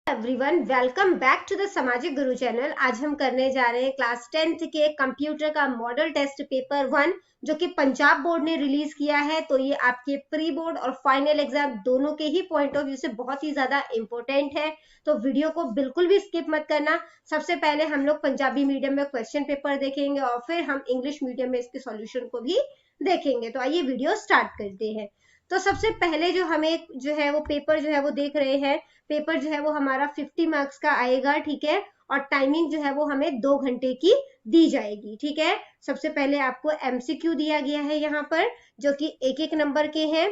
Everyone, welcome back to the Samajik Guru channel. आज हम करने जा रहे हैं क्लास 10th के कंप्यूटर का मॉडल टेस्ट पेपर 1 जो कि पंजाब बोर्ड ने रिलीज किया है। तो ये आपके प्री बोर्ड और फाइनल एग्जाम दोनों के ही पॉइंट ऑफ व्यू से बहुत ही ज्यादा इंपॉर्टेंट है। तो वीडियो को बिल्कुल भी स्किप मत करना। सबसे पहले हम लोग पंजाबी मीडियम में क्वेश्चन पेपर देखेंगे और फिर हम इंग्लिश मीडियम में इसके सॉल्यूशन को भी देखेंगे। तो आइए वीडियो स्टार्ट करते हैं। तो सबसे पहले जो हमें जो है वो पेपर जो है वो देख रहे हैं। पेपर जो है वो हमारा 50 मार्क्स का आएगा, ठीक है। और टाइमिंग जो है वो हमें 2 घंटे की दी जाएगी, ठीक है। सबसे पहले आपको एमसीक्यू दिया गया है यहाँ पर, जो कि एक एक नंबर के हैं।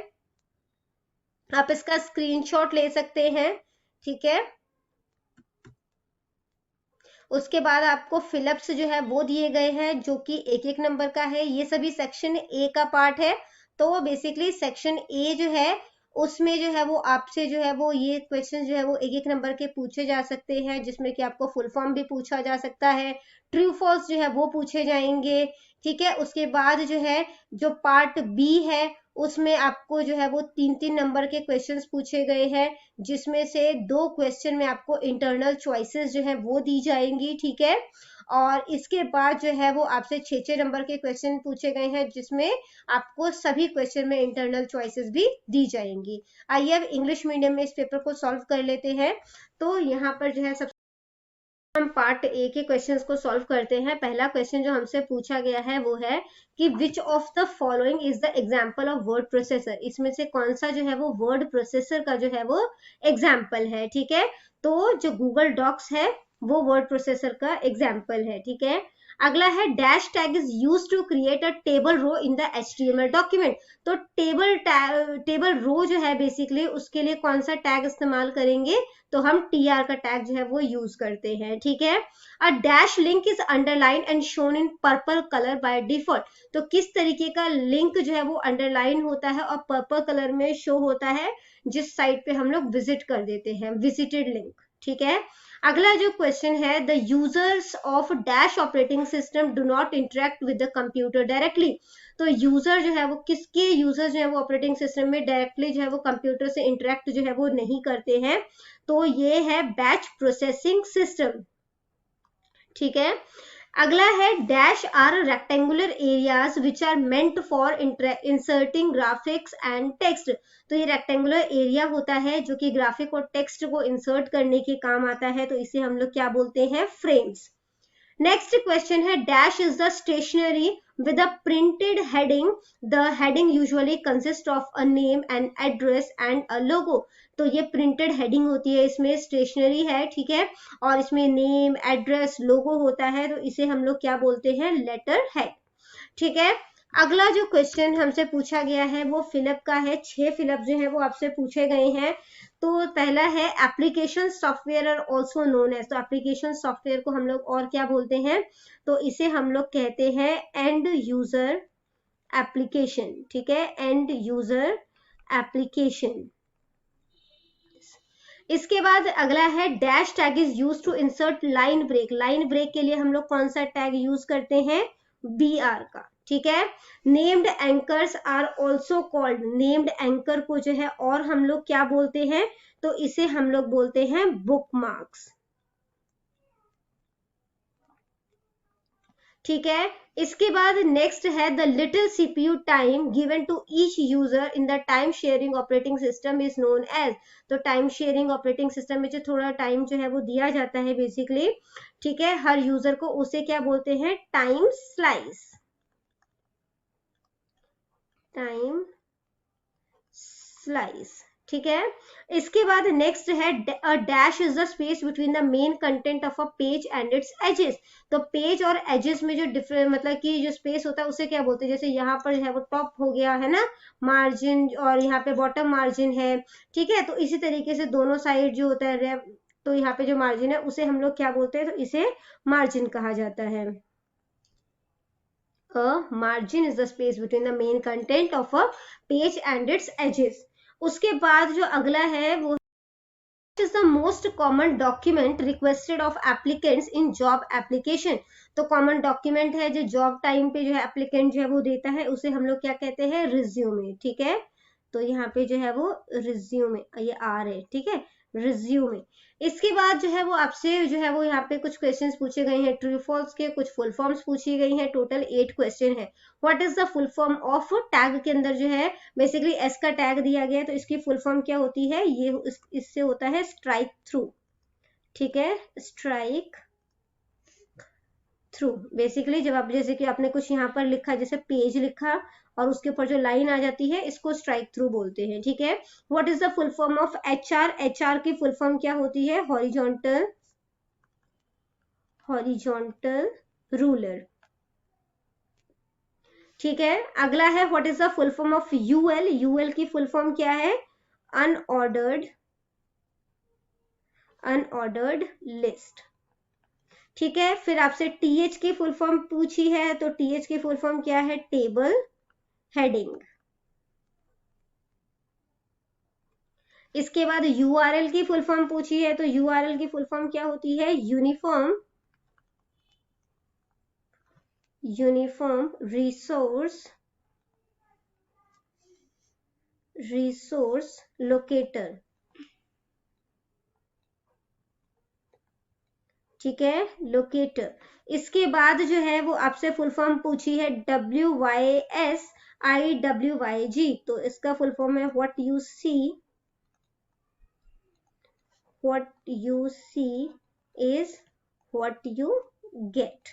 आप इसका स्क्रीनशॉट ले सकते हैं, ठीक है। उसके बाद आपको फिलअप्स जो है वो दिए गए हैं, जो कि एक एक नंबर का है। ये सभी सेक्शन ए का पार्ट है। तो बेसिकली सेक्शन ए जो है उसमें जो है वो आपसे जो है वो ये क्वेश्चन जो है वो एक एक नंबर के पूछे जा सकते हैं, जिसमें कि आपको फुल फॉर्म भी पूछा जा सकता है, ट्रू फॉल्स जो है वो पूछे जाएंगे, ठीक है। उसके बाद जो है जो पार्ट बी है उसमें आपको जो है वो 3-3 नंबर के क्वेश्चंस पूछे गए हैं, जिसमें से 2 क्वेश्चन में आपको इंटरनल चॉइसेस जो है वो दी जाएंगी, ठीक है। और इसके बाद जो है वो आपसे 6-6 नंबर के क्वेश्चन पूछे गए हैं, जिसमें आपको सभी क्वेश्चन में इंटरनल चॉइसेस भी दी जाएंगी। आइए अब इंग्लिश मीडियम में इस पेपर को सॉल्व कर लेते हैं। तो यहाँ पर जो है हम पार्ट ए के क्वेश्चंस को सॉल्व करते हैं। पहला क्वेश्चन जो हमसे पूछा गया है वो है कि which of the following is the example of word processor. इसमें से कौन सा जो है वो वर्ड प्रोसेसर का जो है वो एग्जाम्पल है, ठीक है। तो जो गूगल डॉक्स है वो वर्ड प्रोसेसर का एग्जाम्पल है, ठीक है। अगला है dash tag is use to create a table row in the HTML document. तो टेबल रो जो है बेसिकली उसके लिए कौन सा टैग इस्तेमाल करेंगे, तो हम TR का टैग जो है वो यूज करते हैं, ठीक है। A dash link is underline and shown in purple colour by default. तो किस तरीके का लिंक जो है वो अंडरलाइन होता है और पर्पल कलर में शो होता है, जिस साइट पे हम लोग विजिट कर देते हैं, विजिटेड लिंक, ठीक है। अगला जो क्वेश्चन है the users of dash operating system do not interact with the computer directly. तो यूजर जो है वो किसके यूजर जो है वो ऑपरेटिंग सिस्टम में डायरेक्टली जो है वो कंप्यूटर से इंटरेक्ट जो है वो नहीं करते हैं। तो ये है बैच प्रोसेसिंग सिस्टम, ठीक है। अगला है dash are rectangular areas which are meant for inserting graphics and text. तो ये रेक्टेंगुलर एरिया होता है जो कि ग्राफिक और टेक्स्ट को इंसर्ट करने के काम आता है। तो इसे हम लोग क्या बोलते हैं, फ्रेम्स। नेक्स्ट क्वेश्चन है dash is the stationery with a printed heading. The heading usually consists of a name, an address and a logo. तो ये प्रिंटेड हेडिंग होती है, इसमें स्टेशनरी है, ठीक है, और इसमें नेम, एड्रेस, लोगो होता है। तो इसे हम लोग क्या बोलते हैं, लेटर हेड, ठीक है। अगला जो क्वेश्चन हमसे पूछा गया है वो फिलअप का है। 6 फिलअप जो है वो आपसे पूछे गए हैं। तो पहला है application software are also known as. तो एप्लीकेशन सॉफ्टवेयर को हम लोग और क्या बोलते हैं, तो इसे हम लोग कहते हैं एंड यूजर एप्लीकेशन, ठीक है, एंड यूजर एप्लीकेशन। इसके बाद अगला है dash tag is use to insert line break. Line break के लिए हम लोग कौन सा टैग यूज करते हैं, BR का, ठीक है। Named anchors are also called. Named anchor को जो है और हम लोग क्या बोलते हैं, तो इसे हम लोग बोलते हैं बुकमार्क्स, ठीक है। इसके बाद नेक्स्ट है the little CPU time given to each user in the time sharing operating system is known as. तो टाइम शेयरिंग ऑपरेटिंग सिस्टम में जो थोड़ा टाइम जो है वो दिया जाता है बेसिकली, ठीक है, हर यूजर को, उसे क्या बोलते हैं, टाइम स्लाइस, टाइम स्लाइस, ठीक है। इसके बाद नेक्स्ट है dash is the space between the main content of a page and its edges. तो पेज और एजेस में जो डिफरेंट मतलब कि जो स्पेस होता है उसे क्या बोलते हैं, जैसे यहाँ पर है वो टॉप हो गया है ना मार्जिन, और यहाँ पे बॉटम मार्जिन है, ठीक है। तो इसी तरीके से दोनों साइड जो होता है, तो यहाँ पे जो मार्जिन है उसे हम लोग क्या बोलते हैं, तो इसे मार्जिन कहा जाता है। A margin is the space between the main content of a page and its edges. उसके बाद जो अगला है वो is the most common document requested of applicants in job application. तो common document है जो जॉब टाइम पे जो है एप्लीकेंट जो है वो देता है, उसे हम लोग क्या कहते हैं, रिज्यूमे, ठीक है। तो यहाँ पे जो है वो रिज्यूमे, ये आर है, ठीक है, रिज्यूमे। इसके बाद जो है वो आपसे जो है वो यहाँ पे कुछ क्वेश्चंस पूछे गए हैं ट्रू फॉल्स के, कुछ फुल फॉर्म्स पूछी गई हैं, टोटल 8 क्वेश्चन है। What is the full form of tag के अंदर जो है बेसिकली एस का टैग दिया गया है, तो इसकी फुल फॉर्म क्या होती है, ये इससे होता है स्ट्राइक थ्रू, ठीक है, स्ट्राइक थ्रू। बेसिकली जब आप जैसे कि आपने कुछ यहाँ पर लिखा, जैसे पेज लिखा और उसके ऊपर जो लाइन आ जाती है, इसको स्ट्राइक थ्रू बोलते हैं, ठीक है। What is the full form of HR, HR की फुल फॉर्म क्या होती है, हॉरिजॉन्टल रूलर, ठीक है। अगला है what is the full form of UL, UL की फुल फॉर्म क्या है, अनऑर्डर्ड लिस्ट, ठीक है। फिर आपसे टीएच की फुल फॉर्म पूछी है, तो टीएच की फुल फॉर्म क्या है, टेबल हेडिंग। इसके बाद यूआरएल की फुल फॉर्म पूछी है, तो यूआरएल की फुल फॉर्म क्या होती है, यूनिफॉर्म रिसोर्स लोकेटर, ठीक है, लोकेटर। इसके बाद जो है वो आपसे फुल फॉर्म पूछी है WYSIWYG, तो इसका फुल फॉर्म है what you see is what you get.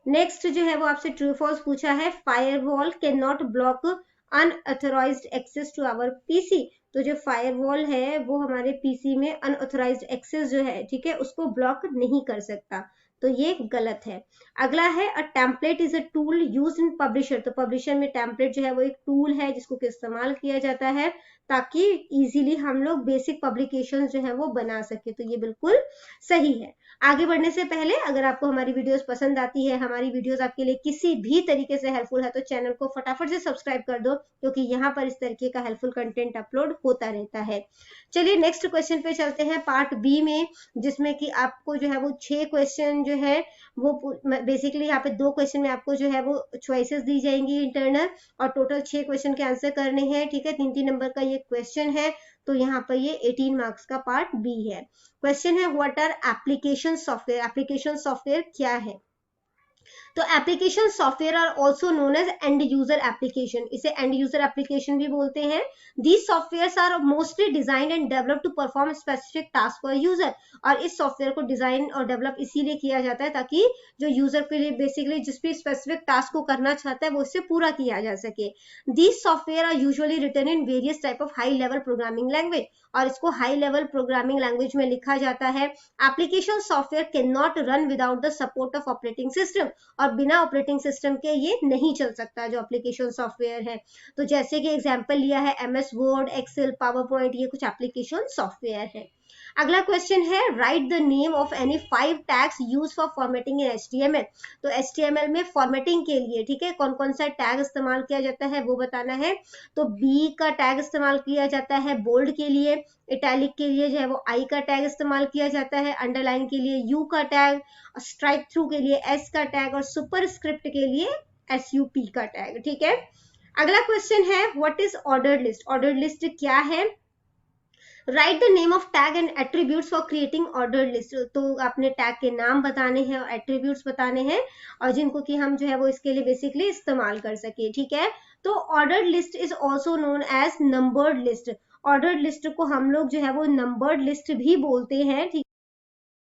Next जो है वो आपसे ट्रू फॉल्स पूछा है, firewall can not block unauthorized access to our PC, तो जो फायरवॉल है वो हमारे पीसी में अनऑथराइज्ड एक्सेस जो है, ठीक है, उसको ब्लॉक नहीं कर सकता, तो ये गलत है। अगला है a template is a tool used in publisher, तो पब्लिशर में टेम्पलेट जो है वो एक टूल है जिसको इस्तेमाल किया जाता है ताकि इजीली हम लोग बेसिक पब्लिकेशन जो है वो बना सके, तो ये बिल्कुल सही है। आगे बढ़ने से पहले अगर आपको हमारी वीडियोस पसंद आती है, हमारी वीडियोस आपके लिए किसी भी तरीके से हेल्पफुल है, तो चैनल को फटाफट से सब्सक्राइब कर दो, क्योंकि यहाँ पर इस तरीके का हेल्पफुल कंटेंट अपलोड होता रहता है। चलिए नेक्स्ट क्वेश्चन पे चलते हैं, पार्ट बी में, जिसमें कि आपको जो है वो 6 क्वेश्चन जो है वो बेसिकली यहाँ पे 2 क्वेश्चन में आपको जो है वो चॉइसेस दी जाएंगी इंटरनल, और टोटल 6 क्वेश्चन के आंसर करने हैं, ठीक है। 3-3 नंबर का ये क्वेश्चन है, तो यहाँ पर ये 18 मार्क्स का पार्ट बी है। क्वेश्चन है what are application software, application software क्या है, तो application software are also known as end user application, इसे एंड यूजर एप्लीकेशन भी बोलते हैं। These software are mostly design and develop to perform specific task for user, और इस software को डिजाइन और डेवलप इसीलिए किया जाता है ताकि जो यूजर के लिए बेसिकली जिस भी स्पेसिफिक टास्क को करना चाहता है वो इससे पूरा किया जा सके। These software are usually written in various type of high level programming language, और इसको हाई लेवल प्रोग्रामिंग लैंग्वेज में लिखा जाता है। Application software can not run without the support of operating system, और बिना ऑपरेटिंग सिस्टम के ये नहीं चल सकता जो एप्लीकेशन सॉफ्टवेयर है। तो जैसे कि एग्जांपल लिया है MS word, excel, power point, ये कुछ एप्लीकेशन सॉफ्टवेयर है। अगला क्वेश्चन है write the name of any 5 tags use for formatting in HTML, तो HTML में फॉर्मेटिंग के लिए, ठीक है, कौन कौन सा टैग इस्तेमाल किया जाता है वो बताना है। तो B का टैग इस्तेमाल किया जाता है बोल्ड के लिए, इटैलिक के लिए जो है वो I का टैग इस्तेमाल किया जाता है, अंडरलाइन के लिए U का टैग, स्ट्राइक थ्रू के लिए S का टैग, और सुपरस्क्रिप्ट के लिए SUP का टैग, ठीक है। अगला क्वेश्चन है what is ordered list, ordered list क्या है। Write the name of tag and attributes for creating ordered list, तो आपने टैग के नाम बताने हैं और एट्रीब्यूट्स बताने हैं, और जिनको कि हम जो है वो इसके लिए बेसिकली इस्तेमाल कर सके, ठीक है। तो ordered list is also known as numbered list, ordered list को हम लोग जो है वो नंबर्ड लिस्ट भी बोलते हैं, ठीक,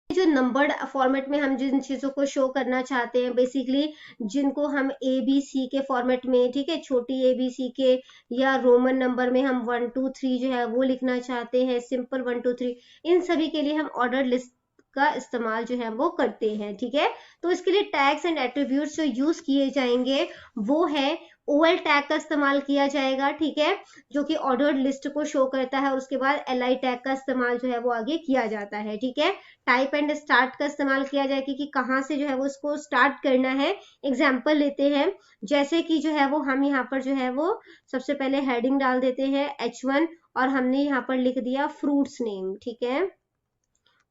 जो नंबर्ड फॉर्मेट में हम जिन चीजों को शो करना चाहते हैं, बेसिकली जिनको हम ABC के फॉर्मेट में, ठीक है, छोटी ABC के या रोमन नंबर में हम 1 2 3 जो है वो लिखना चाहते हैं, सिंपल 1 2 3, इन सभी के लिए हम ऑर्डर लिस्ट का इस्तेमाल जो है वो करते हैं, ठीक है। तो इसके लिए टैग्स एंड एट्रीब्यूट्स जो यूज किए जाएंगे वो है OL टैग का इस्तेमाल किया जाएगा, ठीक है, जो कि ऑर्डर्ड लिस्ट को शो करता है, और उसके बाद LI टैग का इस्तेमाल जो है वो आगे किया जाता है, ठीक है। टाइप एंड स्टार्ट का इस्तेमाल किया जाएगा कि कहाँ से जो है वो इसको स्टार्ट करना है। एग्जाम्पल लेते हैं, जैसे कि जो है वो हम यहाँ पर जो है वो सबसे पहले हेडिंग डाल देते हैं H1, और हमने यहाँ पर लिख दिया फ्रूट्स नेम, ठीक है,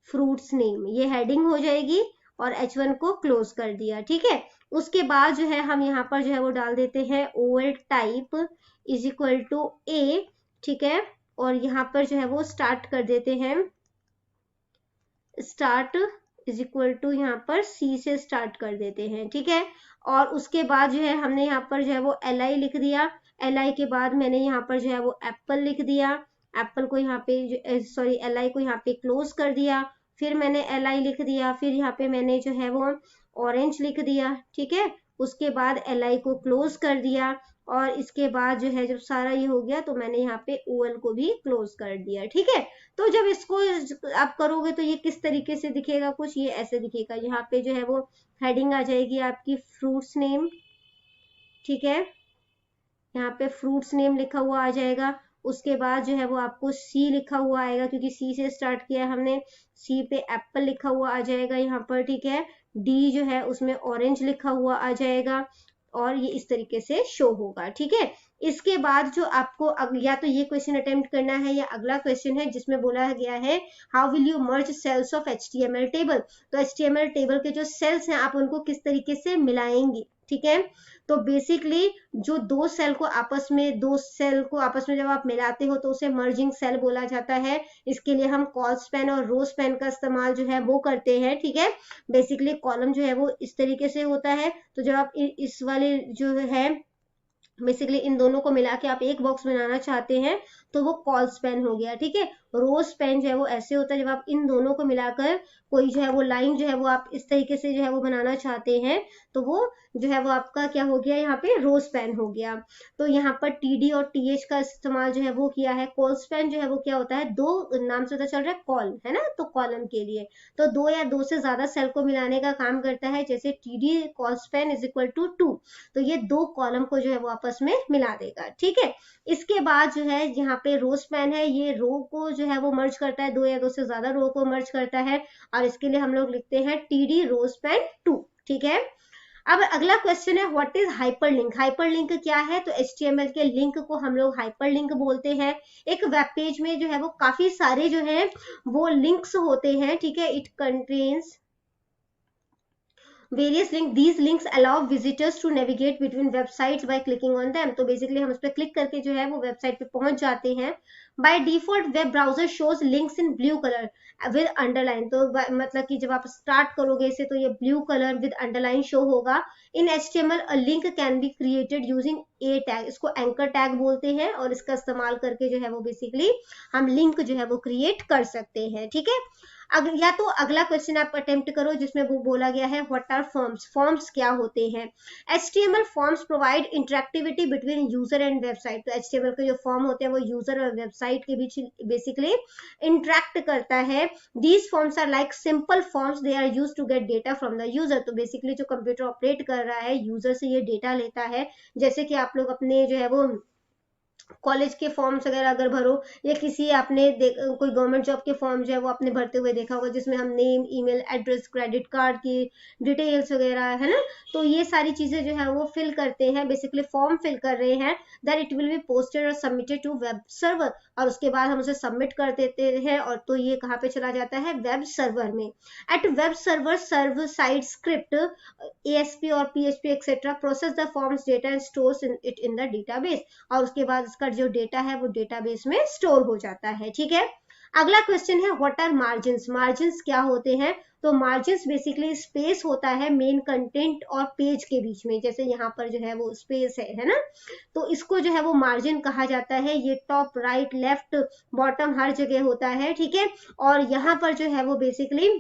फ्रूट्स नेम, ये हेडिंग हो जाएगी, और H1 को क्लोज कर दिया, ठीक है। उसके बाद जो है हम यहाँ पर जो है वो डाल देते हैं OL type is equal to A, ठीक है, और यहाँ पर जो है वो स्टार्ट कर देते हैं, स्टार्ट इज इक्वल टू यहाँ पर सी से स्टार्ट कर देते हैं, ठीक है। और उसके बाद जो है हमने यहाँ पर जो है वो एल आई लिख दिया, एल आई के बाद मैंने यहाँ पर जो है वो एप्पल लिख दिया, एप्पल को यहाँ पे सॉरी एल आई को यहाँ पे क्लोज कर दिया, फिर मैंने एल आई लिख दिया, फिर यहाँ पे मैंने जो है वो ऑरेंज लिख दिया, ठीक है। उसके बाद एल आई को क्लोज कर दिया, और इसके बाद जो है जब सारा ये हो गया तो मैंने यहाँ पे ओ एल को भी क्लोज कर दिया, ठीक है। तो जब इसको आप करोगे तो ये किस तरीके से दिखेगा, कुछ ये ऐसे दिखेगा। यहाँ पे जो है वो हेडिंग आ जाएगी आपकी फ्रूट्स नेम, ठीक है, यहाँ पे फ्रूट्स नेम लिखा हुआ आ जाएगा। उसके बाद जो है वो आपको सी लिखा हुआ आएगा, क्योंकि सी से स्टार्ट किया हमने, सी पे एप्पल लिखा हुआ आ जाएगा यहाँ पर, ठीक है। डी जो है उसमें ऑरेंज लिखा हुआ आ जाएगा, और ये इस तरीके से शो होगा, ठीक है। इसके बाद जो आपको या तो ये क्वेश्चन अटेम्प्ट करना है या अगला क्वेश्चन है जिसमें बोला गया है how will you merge cells of HTML table. तो HTML टेबल के जो सेल्स हैं आप उनको किस तरीके से मिलाएंगे, ठीक है। तो बेसिकली जो दो सेल को आपस में जब आप मिलाते हो तो उसे मर्जिंग सेल बोला जाता है। इसके लिए हम कॉल स्पैन और रो स्पैन का इस्तेमाल जो है वो करते हैं, ठीक है। बेसिकली कॉलम जो है वो इस तरीके से होता है, तो जब आप इस वाले जो है बेसिकली इन दोनों को मिला के आप एक बॉक्स बनाना चाहते हैं तो वो कॉल स्पैन हो गया, ठीक है। रो स्पैन जो है वो ऐसे होता है जब आप इन दोनों को मिलाकर कोई जो है वो लाइन जो है वो आप इस तरीके से जो है वो बनाना चाहते हैं, तो वो जो है वो आपका क्या हो गया, यहाँ पे रो स्पैन हो गया। तो यहाँ पर TD और TH का इस्तेमाल जो है वो किया है। कॉल स्पैन जो है वो क्या होता है, दो नाम से पता चल रहा है कॉल है ना, तो कॉलम के लिए तो दो या दो से ज्यादा सेल को मिलाने का काम करता है। जैसे TD col span is equal to 2, तो ये दो कॉलम को जो है वो आपस में मिला देगा, ठीक है। इसके बाद जो है यहाँ पे रो स्पैन है, ये रो को जो है वो मर्ज करता है, दो या दो से ज्यादा रो को मर्ज करता है, और इसके लिए हम लोग लिखते हैं TD रो स्पैन 2, ठीक है। अब अगला क्वेश्चन है व्हाट इज हाइपरलिंक। हाइपरलिंक क्या है, तो HTML के लिंक को हम लोग हाइपरलिंक बोलते हैं। एक वेब पेज में जो है वो काफी सारे जो है वो लिंक्स होते हैं, ठीक है। It contains various link, these links allow visitors to navigate between websites by clicking on them। तो बेसिकली हम उस पर क्लिक करके जो है वो वेबसाइट पे पहुंच जाते हैं। by default web browser shows links in blue color with underline। तो मतलब कि जब आप स्टार्ट करोगे इसे तो ये blue colour with underline show होगा। इन HTML a link can be created using a tag, इसको एंकर टैग बोलते हैं, और इसका इस्तेमाल करके जो है वो बेसिकली हम लिंक जो है वो क्रिएट कर सकते हैं, ठीक है। या तो अगला क्वेश्चन आप अटेम्प्ट करो जिसमें वो बोला गया है व्हाट आर फॉर्म्स। फॉर्म्स क्या होते हैं। HTML forms provide interactivity between user and website. तो HTML के जो फॉर्म होते हैं वो यूजर और वेबसाइट के बीच बेसिकली इंटरेक्ट करता है। These forms are like simple forms, they are used to get data from the user. तो बेसिकली जो कंप्यूटर ऑपरेट कर रहा है यूजर से ये डेटा लेता है। जैसे कि आप लोग अपने जो है वो कॉलेज के फॉर्म्स वगैरह अगर भरो, या किसी आपने कोई गवर्नमेंट जॉब के फॉर्म जो है वो आपने भरते हुए देखा होगा जिसमें हम name, email address, credit card की डिटेल्स वगैरह है ना, तो ये सारी चीजें जो है वो फिल करते हैं, बेसिकली फॉर्म फिल कर रहे हैं। That it will be posted और सबमिटेड टू वेब सर्वर, और उसके बाद हम उसे सबमिट कर देते हैं, और तो ये कहाँ पे चला जाता है, वेब सर्वर में। At web server server side script ASP और PHP etcetera process the forms data and stores it in the database, और उसके बाद इसका जो डेटा है वो डेटाबेस में स्टोर हो जाता है, ठीक है। अगला क्वेश्चन है व्हाट आर मार्जिन्स। मार्जिन्स क्या होते हैं, तो मार्जिन्स बेसिकली स्पेस होता है मेन कंटेंट और पेज के बीच में। जैसे यहाँ पर जो है वो स्पेस है ना, तो इसको जो है वो मार्जिन कहा जाता है। ये टॉप, राइट, लेफ्ट, बॉटम हर जगह होता है, ठीक है। और यहाँ पर जो है वो बेसिकली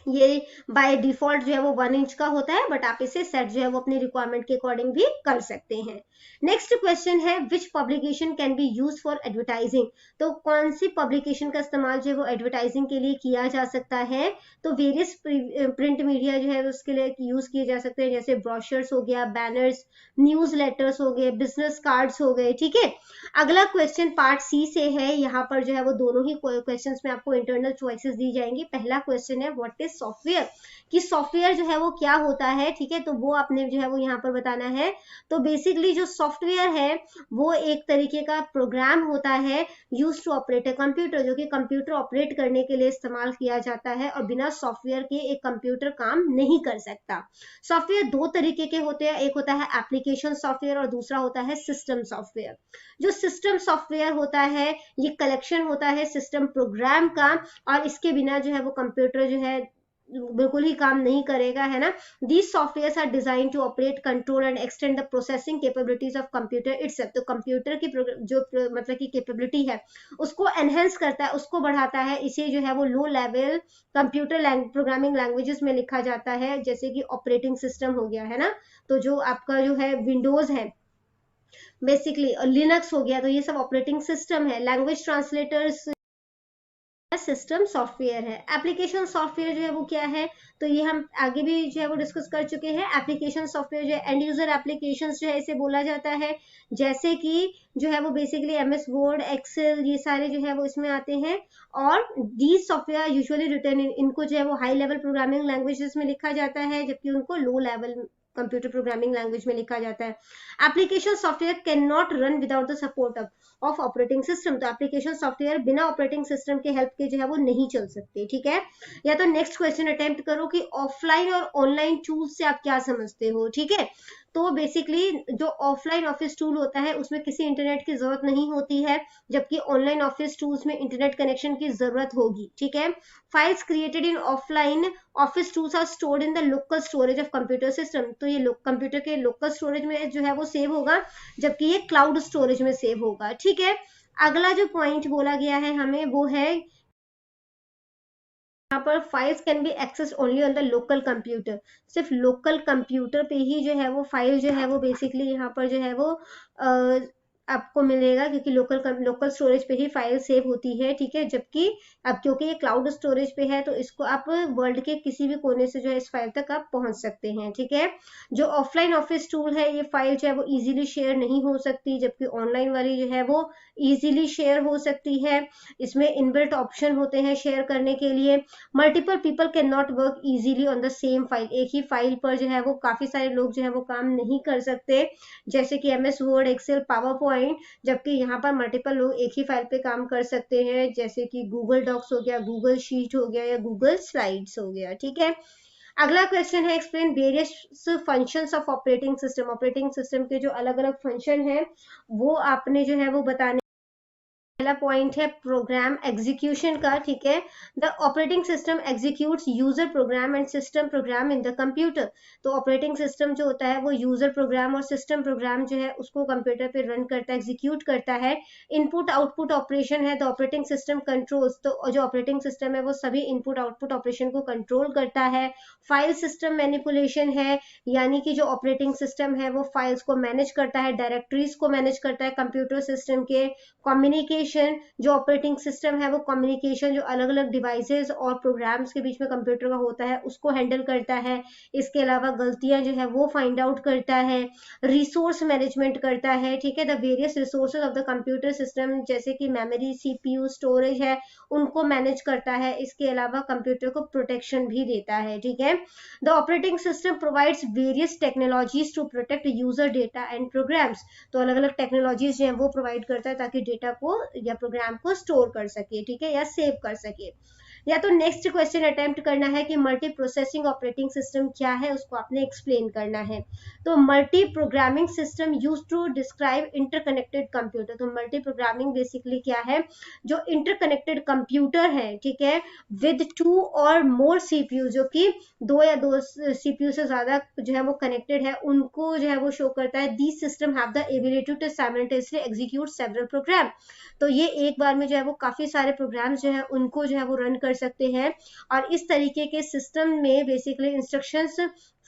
ये बाय डिफॉल्ट जो है वो 1 इंच का होता है, बट आप इसे सेट जो है वो अपनी रिक्वायरमेंट के अकॉर्डिंग भी कर सकते हैं। नेक्स्ट क्वेश्चन है which publication can be use for advertising. तो कौन सी पब्लिकेशन का इस्तेमाल जो है वो एडवर्टाइजिंग के लिए किया जा सकता है, तो वेरियस प्रिंट मीडिया जो है उसके लिए यूज किए जा सकते हैं, जैसे ब्रोशर्स हो गया, बैनर्स, न्यूज लेटर्स हो गए, बिजनेस कार्ड्स हो गए, ठीक है। अगला क्वेश्चन पार्ट सी से है। यहाँ पर जो है वो दोनों ही क्वेश्चन में आपको इंटरनल चॉइसेस दी जाएंगी। पहला क्वेश्चन है व्हाट इज सॉफ्टवेयर, कि सॉफ्टवेयर जो है वो क्या होता है, ठीक है। तो वो आपने जो है वो यहाँ पर बताना है। तो बेसिकली जो सॉफ्टवेयर है वो एक तरीके का प्रोग्राम होता है use to operate a computer, जो कि कंप्यूटर ऑपरेट करने के लिए इस्तेमाल किया जाता है, और बिना सॉफ्टवेयर के एक कंप्यूटर काम नहीं कर सकता। सॉफ्टवेयर दो तरीके के होते हैं, एक होता है एप्लीकेशन सॉफ्टवेयर और दूसरा होता है सिस्टम सॉफ्टवेयर। जो सिस्टम सॉफ्टवेयर होता है ये कलेक्शन होता है सिस्टम प्रोग्राम का, और इसके बिना जो है वो कंप्यूटर जो है बिल्कुल ही काम नहीं करेगा, है ना। These software are design to operate, control and extend the processing capabilities of computer itself. तो कंप्यूटर की जो मतलब की कैपेबिलिटी है उसको एनहेंस करता है, उसको बढ़ाता है। इसे जो है वो low level computer programming languages में लिखा जाता है, जैसे कि ऑपरेटिंग सिस्टम हो गया, है ना। तो जो आपका जो है विंडोज है बेसिकली, लिनक्स हो गया, तो ये सब ऑपरेटिंग सिस्टम है। लैंग्वेज ट्रांसलेटर्स सिस्टम सॉफ्टवेयर है। एप्लीकेशन सॉफ्टवेयर जो है वो क्या है, तो ये हम आगे भी जो है वो डिस्कस कर चुके हैं। एप्लीकेशन सॉफ्टवेयर जो है एंड यूजर एप्लीकेशंस जो है इसे बोला जाता है, जैसे कि जो है वो बेसिकली एमएस वर्ड, एक्सेल, ये सारे जो है वो इसमें आते हैं। और दीज सॉफ्टवेयर यूजुअली रिटर्न इनको जो है वो हाई लेवल प्रोग्रामिंग लैंग्वेजेस में लिखा जाता है, जबकि उनको low level computer programming language में लिखा जाता है। Application software can not run without the support of operating system. तो एप्लीकेशन सॉफ्टवेयर बिना ऑपरेटिंग सिस्टम के हेल्प के जो है वो नहीं चल सकते, ठीक है। या तो नेक्स्ट क्वेश्चन अटेम्प्ट करो कि ऑफलाइन और ऑनलाइन टूल्स से आप क्या समझते हो, ठीक है। तो बेसिकली जो ऑफलाइन ऑफिस टूल होता है उसमें किसी इंटरनेट की जरूरत नहीं होती है, जबकि ऑनलाइन ऑफिस टूल्स में इंटरनेट कनेक्शन की जरूरत होगी, ठीक है। Files created in offline office tools are stored in the local storage of computer system. तो ये कंप्यूटर के लोकल स्टोरेज में जो है वो सेव होगा, जबकि ये क्लाउड स्टोरेज में सेव होगा, ठीक है। अगला जो पॉइंट बोला गया है हमें वो है यहाँ पर files can be access only on the local computer. सिर्फ लोकल कंप्यूटर पे ही जो है वो फाइल जो है वो बेसिकली यहाँ पर जो है वो आपको मिलेगा, क्योंकि लोकल स्टोरेज पे ही फाइल सेव होती है, ठीक है। जबकि अब क्योंकि ये क्लाउड स्टोरेज पे है तो इसको आप वर्ल्ड के किसी भी कोने से जो है इस फाइल तक आप पहुंच सकते हैं, ठीक है। जो ऑफलाइन ऑफिस टूल है ये फाइल जो है वो इजीली शेयर नहीं हो सकती, जबकि ऑनलाइन वाली जो है वो इजीली शेयर हो सकती है। इसमें इनबिल्ट ऑप्शन होते हैं शेयर करने के लिए। Multiple people can not work easily on the same file. एक ही फाइल पर जो है वो काफी सारे लोग जो है वो काम नहीं कर सकते, जैसे कि MS word, excel, power point, जबकि यहाँ पर मल्टीपल लोग एक ही फाइल पे काम कर सकते हैं, जैसे कि गूगल डॉक्स हो गया, गूगल शीट हो गया, या गूगल स्लाइड्स हो गया, ठीक है। अगला क्वेश्चन है explain various functions of operating system. Operating system के जो अलग अलग फंक्शन है वो आपने जो है वो बताने। पहला पॉइंट है प्रोग्राम एग्जीक्यूशन का, ठीक है। The operating system executes user program and system program in the computer. तो ऑपरेटिंग सिस्टम जो होता है वो यूजर प्रोग्राम और सिस्टम प्रोग्राम जो है उसको कंप्यूटर पे रन करता है, एग्जीक्यूट करता है। इनपुट आउटपुट ऑपरेशन है, द ऑपरेटिंग सिस्टम कंट्रोल्स। तो जो ऑपरेटिंग सिस्टम है वो सभी इनपुट आउटपुट ऑपरेशन को कंट्रोल करता है। फाइल सिस्टम मैनिपुलेशन है, यानी कि जो ऑपरेटिंग सिस्टम है वो फाइल्स को मैनेज करता है, डायरेक्टरीज को मैनेज करता है कंप्यूटर सिस्टम के। कम्युनिकेशन, जो ऑपरेटिंग सिस्टम है वो कम्युनिकेशन जो अलग अलग डिवाइसेस और प्रोग्राम्स के बीच में कंप्यूटर का होता है उसको हैंडल करता है। इसके अलावा गलतियां जो है वो फाइंड आउट करता है। रिसोर्स मैनेजमेंट करता है, ठीक है। The various resources of the computer system, जैसे कि मेमोरी, सीपीयू, स्टोरेज है, उनको मैनेज करता है। इसके अलावा कंप्यूटर को प्रोटेक्शन भी देता है, ठीक है। The operating system provides various technologies to protect user data and programs. तो अलग अलग टेक्नोलॉजीज जो है वो प्रोवाइड करता है ताकि डेटा को या प्रोग्राम को स्टोर कर सके, ठीक है, या सेव कर सके। या तो नेक्स्ट क्वेश्चन अटेम्प्ट करना है कि मल्टी प्रोसेसिंग ऑपरेटिंग सिस्टम क्या है, उसको आपने एक्सप्लेन करना है। तो multi programming system used to describe interconnected computer. तो मल्टी प्रोग्रामिंग बेसिकली क्या है, जो इंटरकनेक्टेड कंप्यूटर है, ठीक है, विद 2 और मोर सीपीयू, जो कि 2 या 2 सीपीयू से ज्यादा जो है वो कनेक्टेड है, उनको जो है वो शो करता है। These system have the ability to simultaneously execute several program. तो ये एक बार में जो है वो काफी सारे प्रोग्राम्स जो है उनको जो है वो रन कर सकते हैं। और इस तरीके के सिस्टम में basically instructions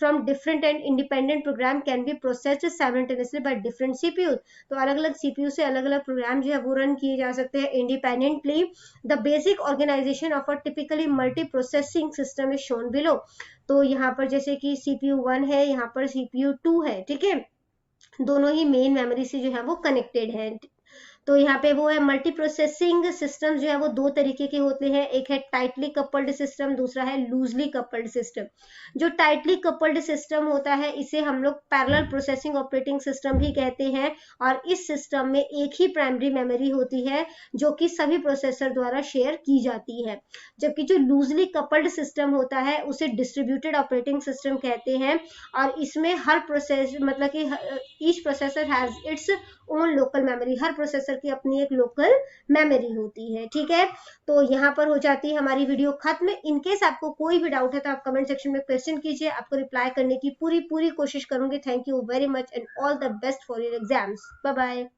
from different and independent program can be processed simultaneously by different CPUs। तो अलग अलग CPU से अलग अलग प्रोग्राम जो है वो रन किए जा सकते हैं independently. The basic organization of a typically multi processing system is shown below. तो यहाँ पर जैसे कि CPU 1 है, यहाँ पर CPU 2 है, ठीक है, दोनों ही मेन मेमोरी से जो है वो कनेक्टेड है। तो यहाँ पे वो है मल्टी प्रोसेसिंग सिस्टम जो है वो दो तरीके के होते हैं, एक है टाइटली कपल्ड सिस्टम, दूसरा है लूजली कपल्ड सिस्टम। जो टाइटली कपल्ड सिस्टम होता है इसे हम लोग पैरेलल प्रोसेसिंग ऑपरेटिंग सिस्टम भी कहते हैं, और इस सिस्टम में एक ही प्राइमरी मेमोरी होती है जो कि सभी प्रोसेसर द्वारा शेयर की जाती है। जबकि जो लूजली कपल्ड सिस्टम होता है उसे डिस्ट्रीब्यूटेड ऑपरेटिंग सिस्टम कहते हैं, और इसमें हर प्रोसेस मतलब कि each processor has its own local memory, her processor की अपनी एक लोकल मेमोरी होती है। ठीक है, तो यहाँ पर हो जाती है हमारी वीडियो खत्म। इनकेस आपको कोई भी डाउट है तो आप कमेंट सेक्शन में क्वेश्चन कीजिए, आपको रिप्लाई करने की पूरी कोशिश करूंगी। Thank you very much and all the best for your exams. Bye bye.